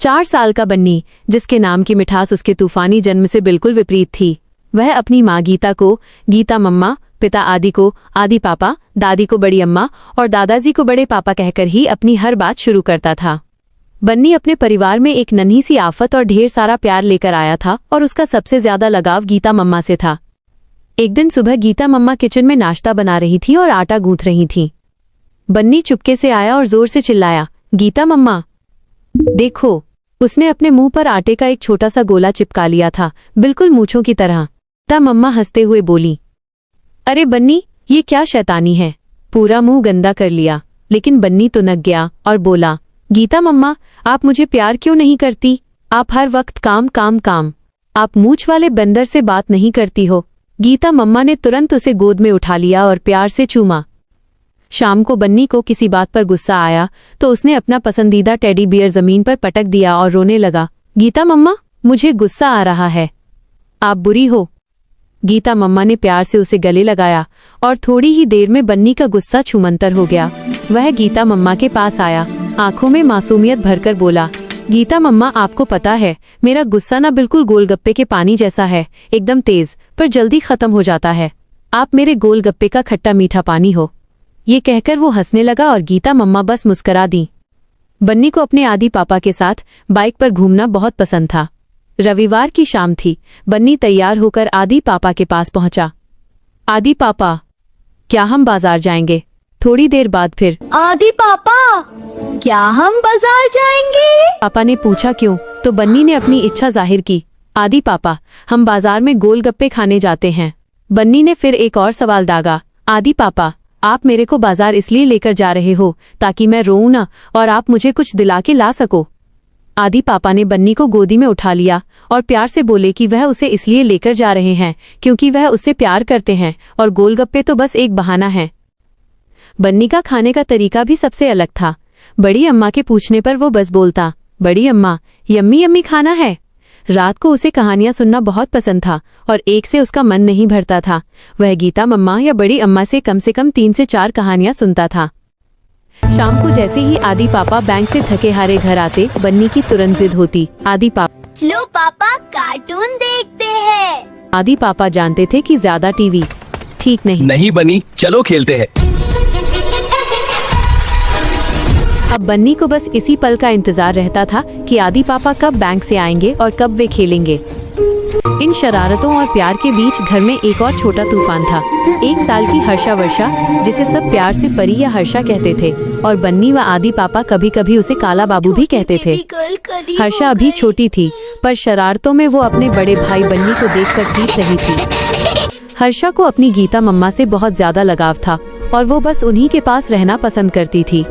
4 साल का बन्नी, जिसके नाम की मिठास उसके तूफानी जन्म से बिल्कुल विपरीत थी, वह अपनी माँ गीता को गीता मम्मा, पिता आदि को आदि पापा, दादी को बड़ी अम्मा और दादाजी को बड़े पापा कहकर ही अपनी हर बात शुरू करता था। बन्नी अपने परिवार में एक नन्ही सी आफत और ढेर सारा प्यार लेकर आया था और उसका सबसे ज्यादा लगाव गीता मम्मा से था। एक दिन सुबह गीता मम्मा किचन में नाश्ता बना रही थी और आटा गूंथ रही थी। बन्नी चुपके से आया और जोर से चिल्लाया, गीता मम्मा देखो। उसने अपने मुंह पर आटे का एक छोटा सा गोला चिपका लिया था, बिल्कुल मूंछों की तरह। गीता मम्मा हंसते हुए बोली, अरे बन्नी, ये क्या शैतानी है, पूरा मुंह गंदा कर लिया। लेकिन बन्नी तो नक गया और बोला, गीता मम्मा आप मुझे प्यार क्यों नहीं करती? आप हर वक्त काम काम काम, आप मूंछ वाले बंदर से बात नहीं करती हो। गीता मम्मा ने तुरंत उसे गोद में उठा लिया और प्यार से चूमा। शाम को बन्नी को किसी बात पर गुस्सा आया तो उसने अपना पसंदीदा टेडी बियर जमीन पर पटक दिया और रोने लगा, गीता मम्मा मुझे गुस्सा आ रहा है, आप बुरी हो। गीता मम्मा ने प्यार से उसे गले लगाया और थोड़ी ही देर में बन्नी का गुस्सा छूमंतर हो गया। वह गीता मम्मा के पास आया, आंखों में मासूमियत भरकर बोला, गीता मम्मा आपको पता है मेरा गुस्सा ना बिल्कुल गोलगप्पे के पानी जैसा है, एकदम तेज पर जल्दी खत्म हो जाता है। आप मेरे गोलगप्पे का खट्टा मीठा पानी हो। ये कहकर वो हंसने लगा और गीता मम्मा बस मुस्करा दी। बन्नी को अपने आदि पापा के साथ बाइक पर घूमना बहुत पसंद था। रविवार की शाम थी। बन्नी तैयार होकर आदि पापा के पास पहुंचा। आदि पापा, क्या हम बाजार जाएंगे? थोड़ी देर बाद फिर, आदि पापा क्या हम बाजार जाएंगे? पापा ने पूछा क्यों, तो बन्नी ने अपनी इच्छा जाहिर की, आदि पापा हम बाजार में गोलगप्पे खाने जाते हैं। बन्नी ने फिर एक और सवाल दागा, आदि पापा आप मेरे को बाजार इसलिए लेकर जा रहे हो ताकि मैं रोऊं ना और आप मुझे कुछ दिला के ला सको? आदि पापा ने बन्नी को गोदी में उठा लिया और प्यार से बोले कि वह उसे इसलिए लेकर जा रहे हैं क्योंकि वह उससे प्यार करते हैं और गोलगप्पे तो बस एक बहाना है। बन्नी का खाने का तरीका भी सबसे अलग था। बड़ी अम्मा के पूछने पर वो बस बोलता, बड़ी अम्मा यम्मी यम्मी खाना है। रात को उसे कहानियां सुनना बहुत पसंद था और एक से उसका मन नहीं भरता था। वह गीता मम्मा या बड़ी अम्मा से कम 3 से 4 कहानियां सुनता था। शाम को जैसे ही आदि पापा बैंक से थके हारे घर आते, बन्नी की तुरंत जिद होती, आदि पापा चलो पापा कार्टून देखते हैं। आदि पापा जानते थे कि ज्यादा टीवी ठीक नहीं बनी, चलो खेलते हैं। अब बन्नी को बस इसी पल का इंतजार रहता था कि आदि पापा कब बैंक से आएंगे और कब वे खेलेंगे। इन शरारतों और प्यार के बीच घर में एक और छोटा तूफान था। 1 साल की हर्षा वर्षा, जिसे सब प्यार से परी या हर्षा कहते थे, और बन्नी व आदि पापा कभी कभी उसे काला बाबू भी कहते थे। हर्षा अभी छोटी थी पर शरारतों में वो अपने बड़े भाई बन्नी को देखकर सीख रही थी। हर्षा को अपनी गीता मम्मा से बहुत ज्यादा लगाव था और वो बस उन्हीं के पास रहना पसंद करती थी।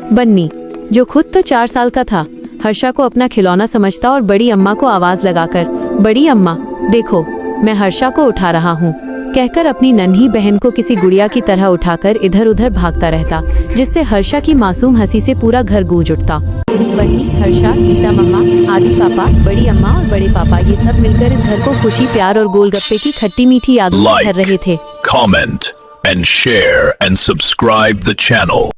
बन्नी, जो खुद तो 4 साल का था, हर्षा को अपना खिलौना समझता और बड़ी अम्मा को आवाज लगाकर, बड़ी अम्मा देखो मैं हर्षा को उठा रहा हूँ, कहकर अपनी नन्ही बहन को किसी गुड़िया की तरह उठाकर इधर उधर भागता रहता, जिससे हर्षा की मासूम हंसी से पूरा घर गूंज उठता। बन्नी, हर्षा, गीता मम्मा, आदि पापा, बड़ी अम्मा और बड़े पापा ये सब मिलकर इस घर को खुशी, प्यार और गोलगप्पे की खट्टी मीठी यादों से भर रहे थे। Comment and share and subscribe the channel.